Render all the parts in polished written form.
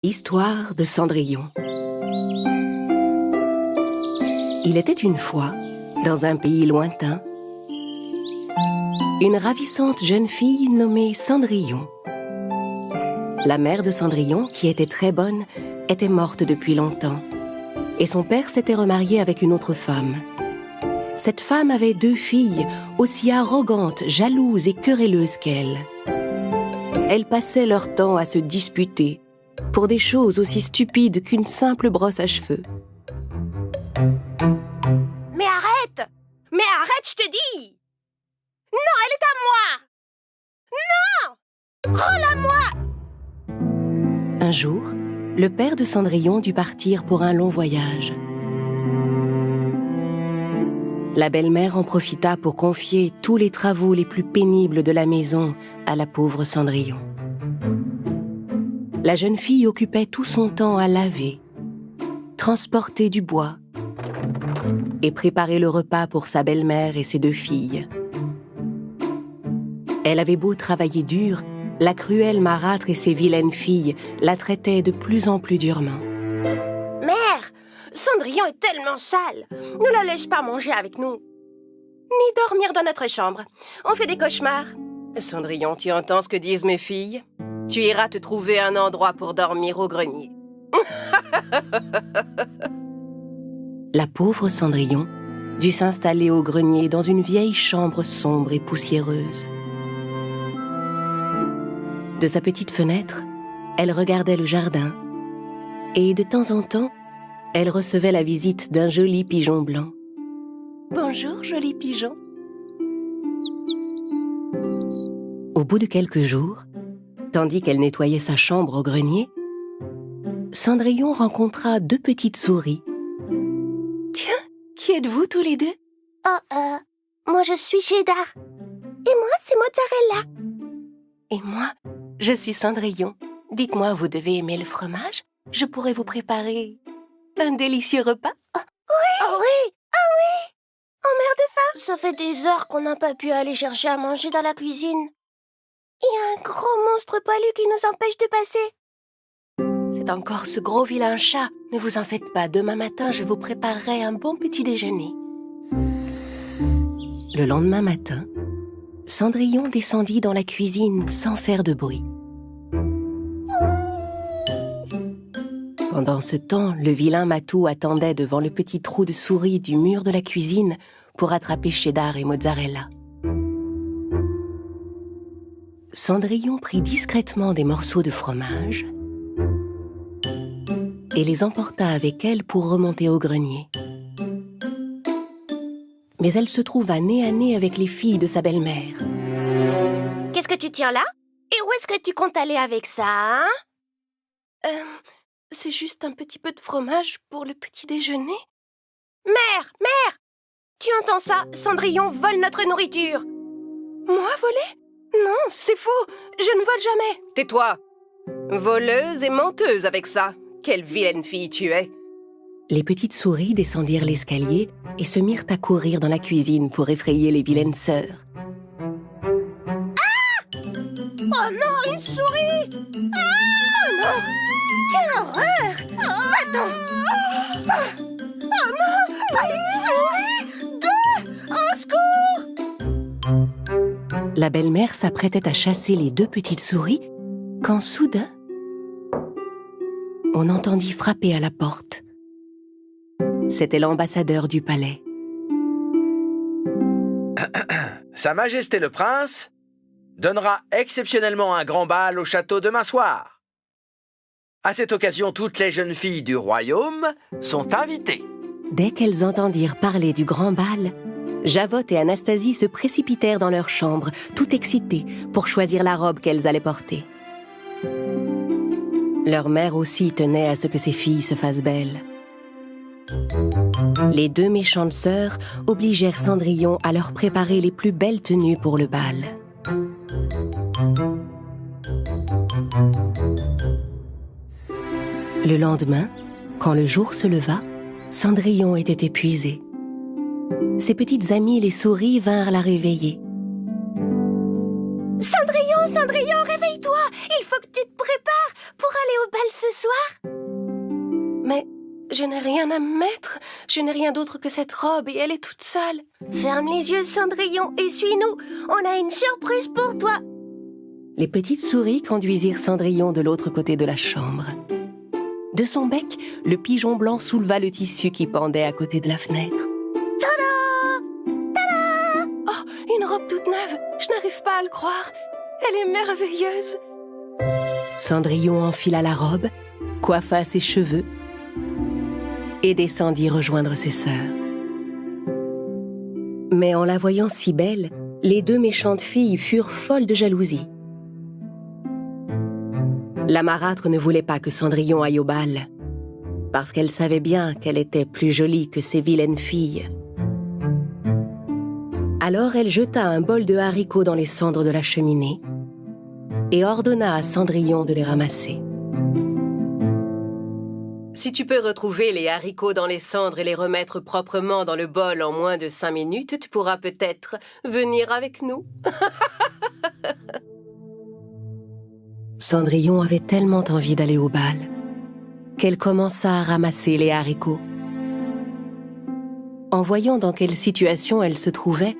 Histoire de Cendrillon. Il était une fois, dans un pays lointain, une ravissante jeune fille nommée Cendrillon. La mère de Cendrillon, qui était très bonne, était morte depuis longtemps, et son père s'était remarié avec une autre femme. Cette femme avait 2 filles, aussi arrogantes, jalouses et querelleuses qu'elle. Elles passaient leur temps à se disputer pour des choses aussi stupides qu'une simple brosse à cheveux. Mais arrête! Mais arrête, je te dis! Non, elle est à moi! Non! Rends-la-moi! Un jour, le père de Cendrillon dut partir pour un long voyage. La belle-mère en profita pour confier tous les travaux les plus pénibles de la maison à la pauvre Cendrillon. La jeune fille occupait tout son temps à laver, transporter du bois et préparer le repas pour sa belle-mère et ses 2 filles. Elle avait beau travailler dur, la cruelle marâtre et ses vilaines filles la traitaient de plus en plus durement. Mère, Cendrillon est tellement sale. Ne la laisse pas manger avec nous. Ni dormir dans notre chambre. On fait des cauchemars. Cendrillon, tu entends ce que disent mes filles? Tu iras te trouver un endroit pour dormir au grenier. La pauvre Cendrillon dut s'installer au grenier dans une vieille chambre sombre et poussiéreuse. De sa petite fenêtre, elle regardait le jardin et de temps en temps, elle recevait la visite d'un joli pigeon blanc. « Bonjour, joli pigeon !» Au bout de quelques jours, tandis qu'elle nettoyait sa chambre au grenier, Cendrillon rencontra 2 petites souris. « Tiens, qui êtes-vous tous les 2 ?»« Moi je suis Cheddar. Et moi c'est Mozzarella. » « Et moi, je suis Cendrillon. Dites-moi, vous devez aimer le fromage? Je pourrais vous préparer un délicieux repas. » Oh oui! Oh merde de faim! Ça fait des heures qu'on n'a pas pu aller chercher à manger dans la cuisine. Il y a un gros monstre poilu qui nous empêche de passer. C'est encore ce gros vilain chat. Ne vous en faites pas, demain matin, je vous préparerai un bon petit déjeuner. Le lendemain matin, Cendrillon descendit dans la cuisine sans faire de bruit. Pendant ce temps, le vilain matou attendait devant le petit trou de souris du mur de la cuisine pour attraper Cheddar et Mozzarella. Cendrillon prit discrètement des morceaux de fromage et les emporta avec elle pour remonter au grenier. Mais elle se trouva nez à nez avec les filles de sa belle-mère. « Qu'est-ce que tu tiens là? Et où est-ce que tu comptes aller avec ça, hein? C'est juste un petit peu de fromage pour le petit déjeuner. »« Mère! Tu entends ça? Cendrillon vole notre nourriture. »« Moi voler? Non, c'est faux. Je ne vole jamais. »« Tais-toi! Voleuse et menteuse avec ça. Quelle vilaine fille tu es! » Les petites souris descendirent l'escalier et se mirent à courir dans la cuisine pour effrayer les vilaines sœurs. Ah! Oh non, une souris! Ah! Oh non! Quelle horreur! Va-t'en! Oh non! Pas une souris! 2! Au secours! La belle-mère s'apprêtait à chasser les 2 petites souris quand soudain, on entendit frapper à la porte. C'était l'ambassadeur du palais. Sa Majesté le Prince donnera exceptionnellement un grand bal au château demain soir. À cette occasion, toutes les jeunes filles du royaume sont invitées. Dès qu'elles entendirent parler du grand bal, Javotte et Anastasie se précipitèrent dans leur chambre, tout excitées, pour choisir la robe qu'elles allaient porter. Leur mère aussi tenait à ce que ses filles se fassent belles. Les 2 méchantes sœurs obligèrent Cendrillon à leur préparer les plus belles tenues pour le bal. Le lendemain, quand le jour se leva, Cendrillon était épuisée. Ses petites amies, les souris, vinrent la réveiller. Cendrillon, réveille-toi! Il faut que tu te prépares pour aller au bal ce soir? Mais je n'ai rien à me mettre. Je n'ai rien d'autre que cette robe et elle est toute sale. Ferme les yeux, Cendrillon, et suis-nous. On a une surprise pour toi. Les petites souris conduisirent Cendrillon de l'autre côté de la chambre. De son bec, le pigeon blanc souleva le tissu qui pendait à côté de la fenêtre. Oh, une robe toute neuve. Je n'arrive pas à le croire. Elle est merveilleuse. Cendrillon enfila la robe, coiffa ses cheveux et descendit rejoindre ses sœurs. Mais en la voyant si belle, les deux méchantes filles furent folles de jalousie. La marâtre ne voulait pas que Cendrillon aille au bal, parce qu'elle savait bien qu'elle était plus jolie que ces vilaines filles. Alors elle jeta un bol de haricots dans les cendres de la cheminée et ordonna à Cendrillon de les ramasser. Si tu peux retrouver les haricots dans les cendres et les remettre proprement dans le bol en moins de 5 minutes, tu pourras peut-être venir avec nous. Cendrillon avait tellement envie d'aller au bal qu'elle commença à ramasser les haricots. En voyant dans quelle situation elle se trouvait,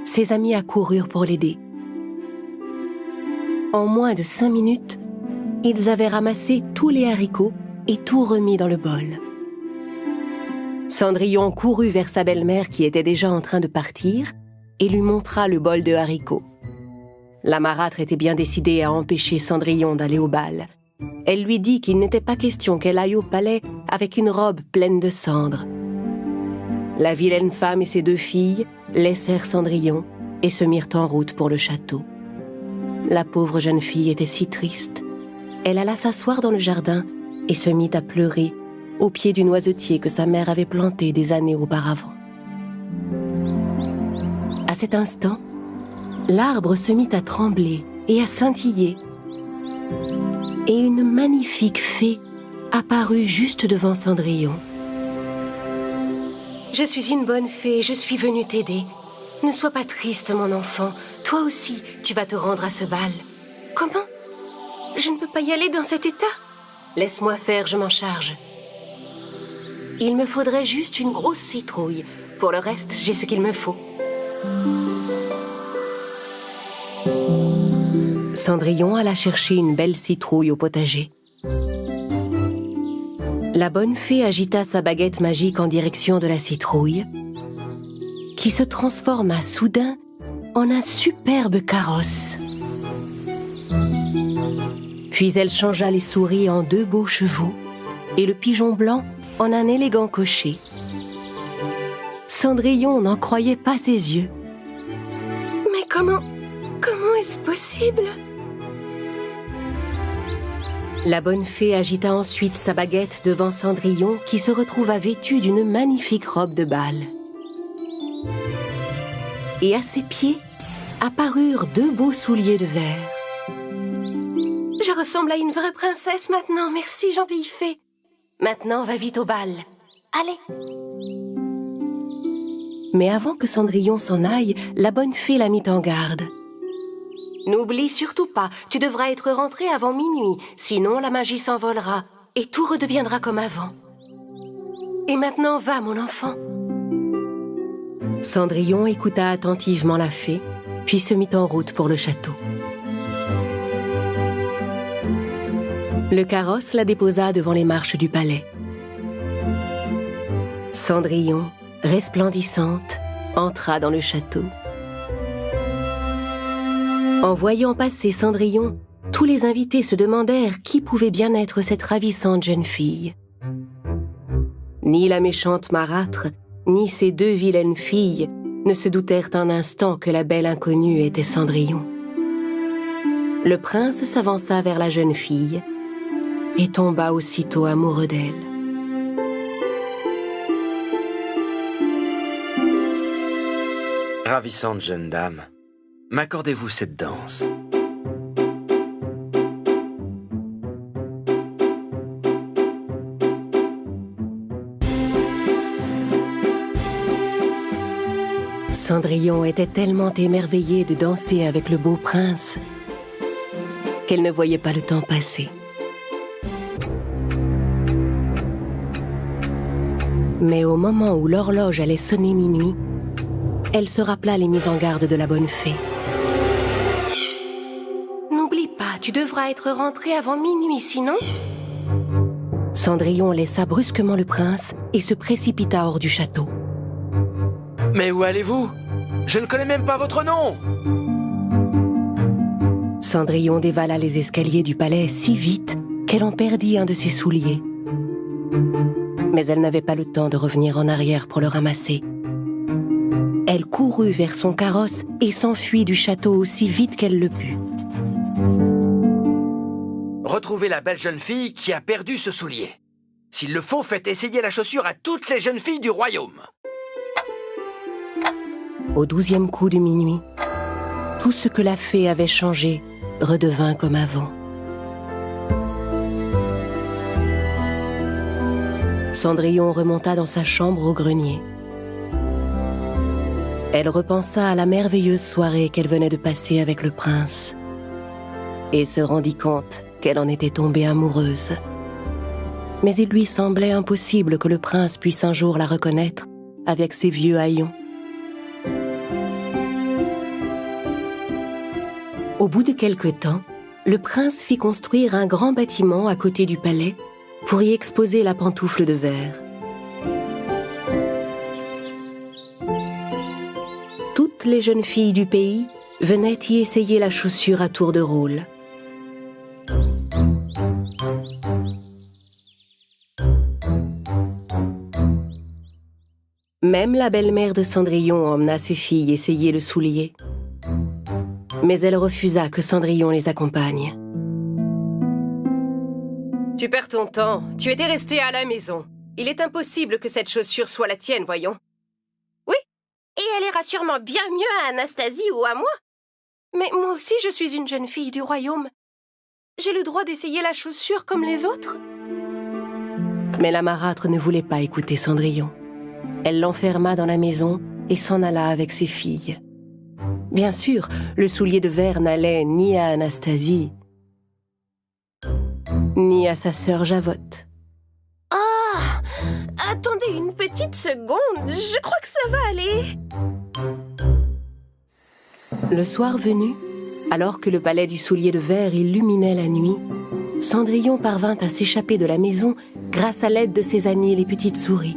ses amis accoururent pour l'aider. En moins de 5 minutes, ils avaient ramassé tous les haricots et tout remis dans le bol. Cendrillon courut vers sa belle-mère qui était déjà en train de partir et lui montra le bol de haricots. La marâtre était bien décidée à empêcher Cendrillon d'aller au bal. Elle lui dit qu'il n'était pas question qu'elle aille au palais avec une robe pleine de cendres. La vilaine femme et ses deux filles laissèrent Cendrillon et se mirent en route pour le château. La pauvre jeune fille était si triste. Elle alla s'asseoir dans le jardin et se mit à pleurer au pied du noisetier que sa mère avait planté des années auparavant. À cet instant, l'arbre se mit à trembler et à scintiller, et une magnifique fée apparut juste devant Cendrillon. « Je suis une bonne fée, je suis venue t'aider. Ne sois pas triste, mon enfant. Toi aussi, tu vas te rendre à ce bal. »« Comment ? Je ne peux pas y aller dans cet état ? » ?»« Laisse-moi faire, je m'en charge. Il me faudrait juste une grosse citrouille. Pour le reste, j'ai ce qu'il me faut. » Cendrillon alla chercher une belle citrouille au potager. La bonne fée agita sa baguette magique en direction de la citrouille, qui se transforma soudain en un superbe carrosse. Puis elle changea les souris en 2 beaux chevaux et le pigeon blanc en un élégant cocher. Cendrillon n'en croyait pas ses yeux. « Mais comment est-ce possible ?» La bonne fée agita ensuite sa baguette devant Cendrillon qui se retrouva vêtu d'une magnifique robe de bal. Et à ses pieds apparurent 2 beaux souliers de verre. « Je ressemble à une vraie princesse maintenant, merci gentille fée. Maintenant, va vite au bal. Allez !» Mais avant que Cendrillon s'en aille, la bonne fée la mit en garde. « N'oublie surtout pas, tu devras être rentré avant minuit, sinon la magie s'envolera et tout redeviendra comme avant. Et maintenant, va, mon enfant. » Cendrillon écouta attentivement la fée, puis se mit en route pour le château. Le carrosse la déposa devant les marches du palais. Cendrillon, resplendissante, entra dans le château. En voyant passer Cendrillon, tous les invités se demandèrent qui pouvait bien être cette ravissante jeune fille. Ni la méchante marâtre, ni ces 2 vilaines filles ne se doutèrent un instant que la belle inconnue était Cendrillon. Le prince s'avança vers la jeune fille et tomba aussitôt amoureux d'elle. Ravissante jeune dame, m'accordez-vous cette danse? Cendrillon était tellement émerveillée de danser avec le beau prince qu'elle ne voyait pas le temps passer. Mais au moment où l'horloge allait sonner minuit, elle se rappela les mises en garde de la bonne fée. N'oublie pas, tu devras être rentré avant minuit, sinon... Cendrillon laissa brusquement le prince et se précipita hors du château. Mais où allez-vous? Je ne connais même pas votre nom! Cendrillon dévala les escaliers du palais si vite qu'elle en perdit un de ses souliers. Mais elle n'avait pas le temps de revenir en arrière pour le ramasser. Elle courut vers son carrosse et s'enfuit du château aussi vite qu'elle le put. Retrouvez la belle jeune fille qui a perdu ce soulier. S'il le faut, faites essayer la chaussure à toutes les jeunes filles du royaume. Au 12e coup de minuit, tout ce que la fée avait changé redevint comme avant. Cendrillon remonta dans sa chambre au grenier. Elle repensa à la merveilleuse soirée qu'elle venait de passer avec le prince et se rendit compte qu'elle en était tombée amoureuse. Mais il lui semblait impossible que le prince puisse un jour la reconnaître avec ses vieux haillons. Au bout de quelque temps, le prince fit construire un grand bâtiment à côté du palais pour y exposer la pantoufle de verre. Toutes les jeunes filles du pays venaient y essayer la chaussure à tour de rôle. Même la belle-mère de Cendrillon emmena ses filles essayer le soulier. Mais elle refusa que Cendrillon les accompagne. Tu perds ton temps. Tu étais restée à la maison. Il est impossible que cette chaussure soit la tienne, voyons. Oui, et elle ira sûrement bien mieux à Anastasie ou à moi. Mais moi aussi, je suis une jeune fille du royaume. J'ai le droit d'essayer la chaussure comme les autres. Mais la marâtre ne voulait pas écouter Cendrillon. Elle l'enferma dans la maison et s'en alla avec ses filles. Bien sûr, le soulier de verre n'allait ni à Anastasie, ni à sa sœur Javotte. Oh, attendez une petite seconde, je crois que ça va aller. Le soir venu, alors que le palais du soulier de verre illuminait la nuit, Cendrillon parvint à s'échapper de la maison grâce à l'aide de ses amies les petites souris.